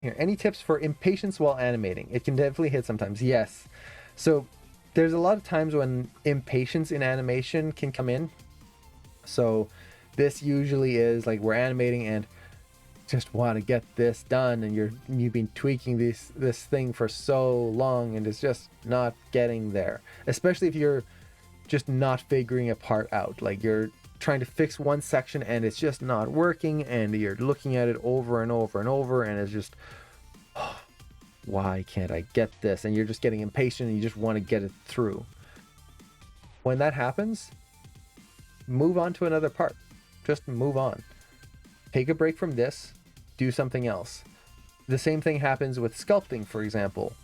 Here, any tips for impatience while animating? It can definitely hit sometimes. Yes. So there's a lot of times when impatience in animation can come in. So this usually is like we're animating and just want to get this done, and you've been tweaking this thing for so long and it's just not getting there. Especially if you're just not figuring a part out. Like you're trying to fix one section and it's just not working, and you're looking at it over and over and over, and it's just, oh, why can't I get this? And you're just getting impatient and you just want to get it through. When that happens, move on to another part. Just move on. Take a break from this, do something else. The same thing happens with sculpting, for example,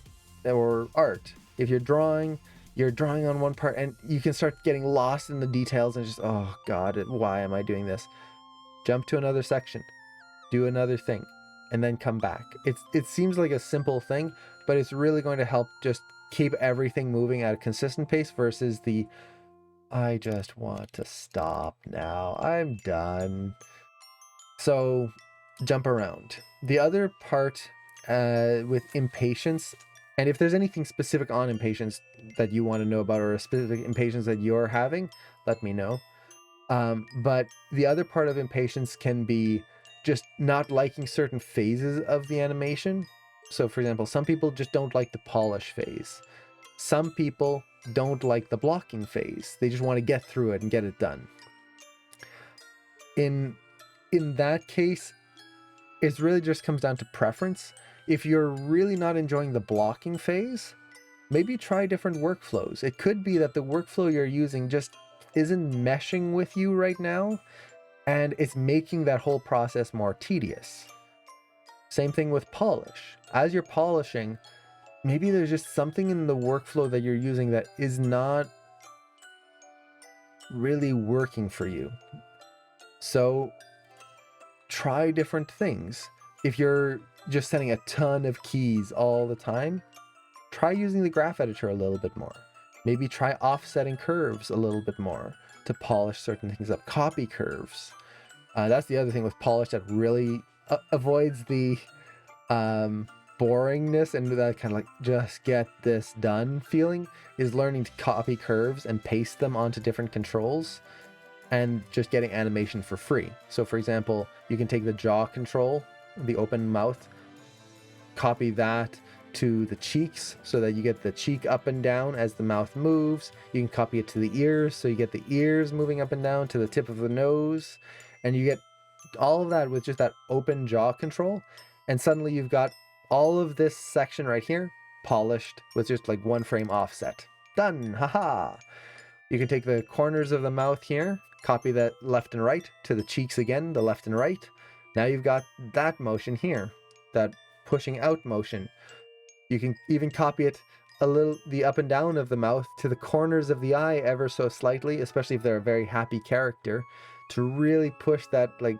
or art. If you're drawing on one part and you can start getting lost in the details and just, oh God, why am I doing this? Jump to another section, do another thing, and then come back. It seems like a simple thing, but it's really going to help just keep everything moving at a consistent pace versus the, I just want to stop now, I'm done. So jump around. The other part with impatience, and if there's anything specific on impatience that you want to know about, or a specific impatience that you're having, let me know. But the other part of impatience can be just not liking certain phases of the animation. So, for example, some people just don't like the polish phase. Some people don't like the blocking phase. They just want to get through it and get it done. In that case, it really just comes down to preference. If you're really not enjoying the blocking phase, maybe try different workflows. It could be that the workflow you're using just isn't meshing with you right now, and it's making that whole process more tedious. Same thing with polish. As you're polishing, maybe there's just something in the workflow that you're using that is not really working for you. So try different things. If you're just setting a ton of keys all the time, try using the graph editor a little bit more. Maybe try offsetting curves a little bit more to polish certain things up. Copy curves. That's the other thing with polish that really avoids the boringness and that kind of like just get this done feeling, is learning to copy curves and paste them onto different controls and just getting animation for free. So for example, you can take the jaw control, the open mouth, copy that to the cheeks so that you get the cheek up and down as the mouth moves. You can copy it to the ears so you get the ears moving up and down to the tip of the nose, and you get all of that with just that open jaw control. And suddenly you've got all of this section right here polished with just like one frame offset. Done. Haha. You can take the corners of the mouth here, copy that left and right to the cheeks again, the left and right. Now you've got that motion here, that pushing out motion. You can even copy it a little, the up and down of the mouth to the corners of the eye ever so slightly, especially if they're a very happy character, to really push that like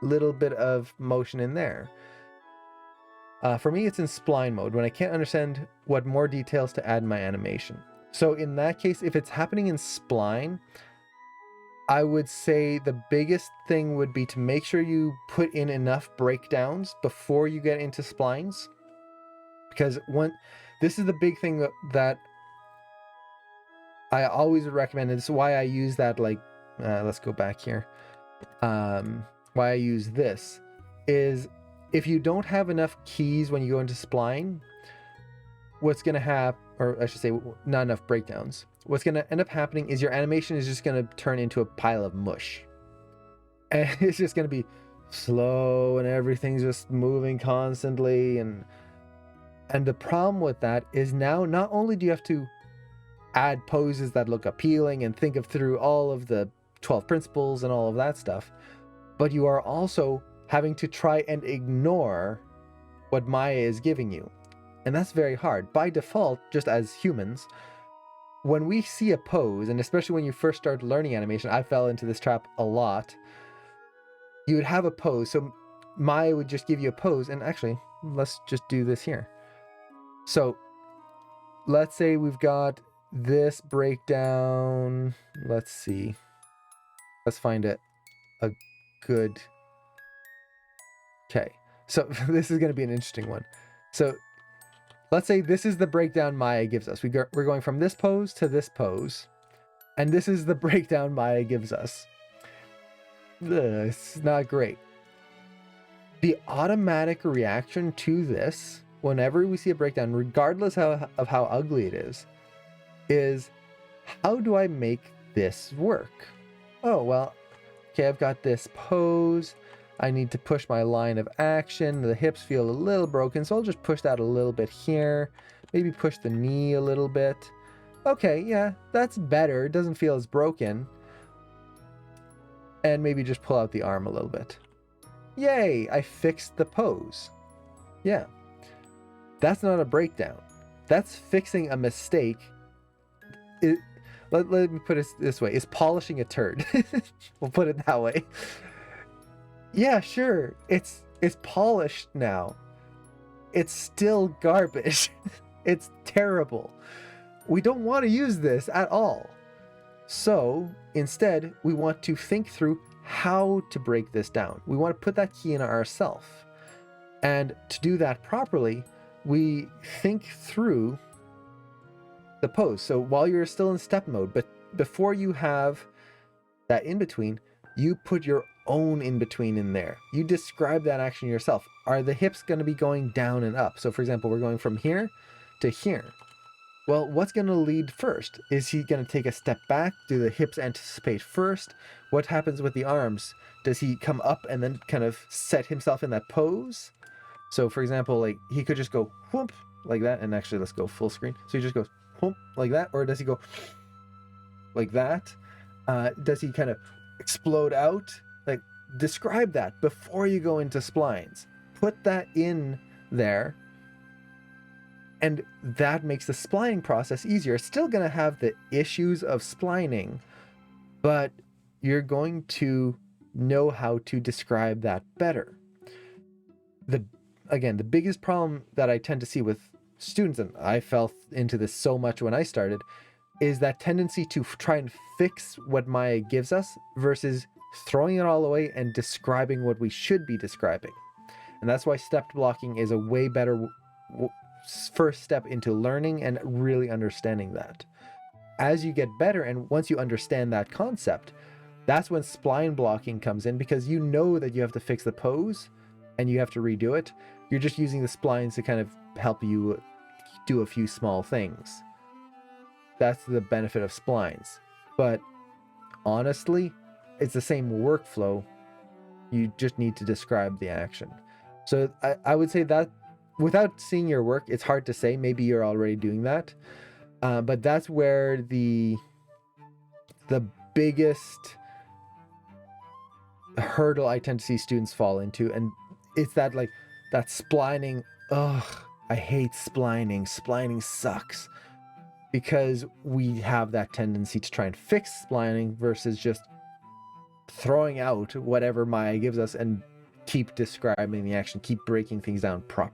little bit of motion in there. For me, it's in spline mode when I can't understand what more details to add in my animation. So in that case, if it's happening in spline, I would say the biggest thing would be to make sure you put in enough breakdowns before you get into splines. Because this is the big thing that I always recommend, and this is why I use that, like, let's go back here. Why I use this is if you don't have enough keys when you go into spline, what's going to happen, or I should say not enough breakdowns, what's going to end up happening is your animation is just going to turn into a pile of mush. And it's just going to be slow and everything's just moving constantly. And the problem with that is now not only do you have to add poses that look appealing and think of through all of the 12 principles and all of that stuff, but you are also having to try and ignore what Maya is giving you. And that's very hard. By default, just as humans, when we see a pose, and especially when you first start learning animation, I fell into this trap a lot. You would have a pose, so Maya would just give you a pose, and actually, let's just do this here. So let's say we've got this breakdown. Let's see. Let's find a good. Okay. So this is going to be an interesting one. So let's say this is the breakdown Maya gives us. We're going from this pose to this pose. And this is the breakdown Maya gives us. It's not great. The automatic reaction to this, whenever we see a breakdown, regardless of how ugly it is how do I make this work? Oh, well, okay, I've got this pose. I need to push my line of action. The hips feel a little broken, so I'll just push that a little bit here. Maybe push the knee a little bit. Okay, yeah, that's better. It doesn't feel as broken. And maybe just pull out the arm a little bit. Yay, I fixed the pose. Yeah, that's not a breakdown. That's fixing a mistake. Let me put it this way. It's polishing a turd. We'll put it that way. Yeah, sure. It's polished now. It's still garbage. It's terrible. We don't want to use this at all. So instead, we want to think through how to break this down. We want to put that key in ourselves. And to do that properly, we think through the pose. So while you're still in step mode, but before you have that in between, you put your own in between in there. You describe that action yourself. Are the hips going to be going down and up? So for example, we're going from here to here. Well, what's going to lead first? Is he going to take a step back? Do the hips anticipate first? What happens with the arms? Does he come up and then kind of set himself in that pose? So for example, like he could just go whoop like that. And actually, let's go full screen. So he just goes whoop like that. Or does he go like that? Does he kind of explode out? Like, describe that before you go into splines. Put that in there. And that makes the splining process easier. It's still going to have the issues of splining, but you're going to know how to describe that better. The biggest problem that I tend to see with students, and I fell into this so much when I started, is that tendency to try and fix what Maya gives us versus throwing it all away and describing what we should be describing. And that's why stepped blocking is a way better first step into learning and really understanding that. As you get better and once you understand that concept, that's when spline blocking comes in, because you know that you have to fix the pose and you have to redo it. You're just using the splines to kind of help you do a few small things. That's the benefit of splines. But honestly, it's the same workflow. You just need to describe the action. So I would say that without seeing your work, it's hard to say. Maybe you're already doing that. But that's where the biggest hurdle I tend to see students fall into. And it's that splining. Ugh, I hate splining. Splining sucks. Because we have that tendency to try and fix splining versus just throwing out whatever Maya gives us and keep describing the action, keep breaking things down properly.